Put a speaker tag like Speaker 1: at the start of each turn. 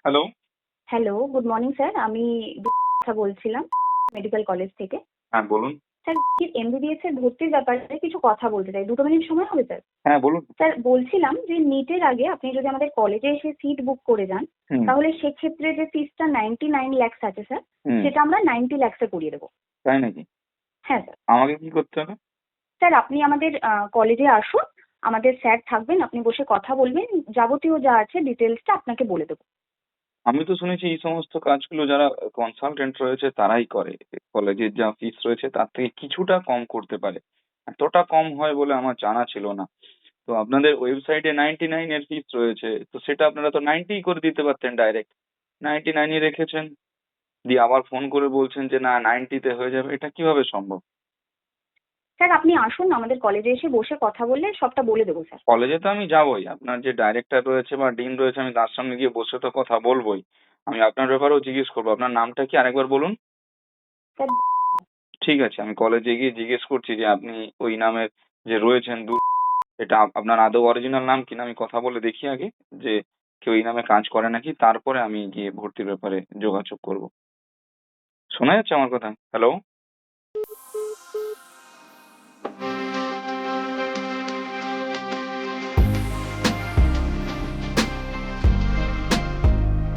Speaker 1: Hello.
Speaker 2: Hello, good morning sir. আমি কথা বলছিলাম মেডিকেল কলেজ থেকে।
Speaker 1: হ্যাঁ, বলুন।
Speaker 2: স্যার, এমবিবিএস এর ভর্তির ব্যাপারে কিছু কথা বলতে চাই। 2 মিনিট সময় হবে স্যার?
Speaker 1: হ্যাঁ, বলুন।
Speaker 2: স্যার, বলছিলাম যে নিটের আগে আপনি যদি আমাদের কলেজে এসে সিট বুক করে যান,
Speaker 1: হুম,
Speaker 2: তাহলে সেক্ষেত্রে যে ফিসটা 99 lakhs আছে স্যার,
Speaker 1: হুম।
Speaker 2: সেটা আমরা 90 lakhs এ করিয়ে দেবো।
Speaker 1: তাই নাকি?
Speaker 2: হ্যাঁ স্যার।
Speaker 1: আমাকে কি করতে হবে?
Speaker 2: স্যার, আপনি আমাদের কলেজে আসুন, আমাদের স্যার থাকবেন, আপনি বসে কথা বলবেন, যাবতীয় যা আছে ডিটেলসটা আপনাকে বলে দেবো।
Speaker 1: আমি তো শুনেছি এই সমস্ত কাজগুলো যারা কনসালটেন্ট রয়েছে তারাই করে। কলেজের যা ফিস রয়েছে তার থেকে কিছুটা কম করতে পারে। এতটা কম হয় বলে আমার জানা ছিল না। তো আপনাদের ওয়েবসাইটে 99 এর ফিস রয়েছে। তো সেটা আপনারা তো 90 করে দিতে পারতেন ডাইরেক্ট। 99 ই রেখেছেন। দিয়ে আবার ফোন করে বলছেন যে না 90 তে হয়ে যাবে। এটা কিভাবে সম্ভব?
Speaker 2: স্যার, আপনি আসুন, আমাদের কলেজে এসে বসে কথা বললে সবটা বলে দেবো স্যার।
Speaker 1: কলেজে তো আমি যাবোই। আপনার যে ডাইরেক্টর রয়েছে বা ডিন রয়েছে আমি তার সামনে গিয়ে বসে তো কথা বলবোই। আমি আপনার ব্যাপারেও জিজ্ঞেস করবো। আপনার নামটা কি আরেকবার বলুন?
Speaker 2: স্যার,
Speaker 1: ঠিক আছে, আমি কলেজে গিয়ে জিজ্ঞেস করছি যে আপনি ওই নামের যে রয়েছেন এটা আপনার আদৌ অরিজিনাল নাম কিনা আমি কথা বলে দেখি আগে যে কেউ এই নামে কাজ করে নাকি তারপরে আমি গিয়ে ভর্তির ব্যাপারে যোগাযোগ করব। শোনা যাচ্ছে আমার কথা? হ্যালো?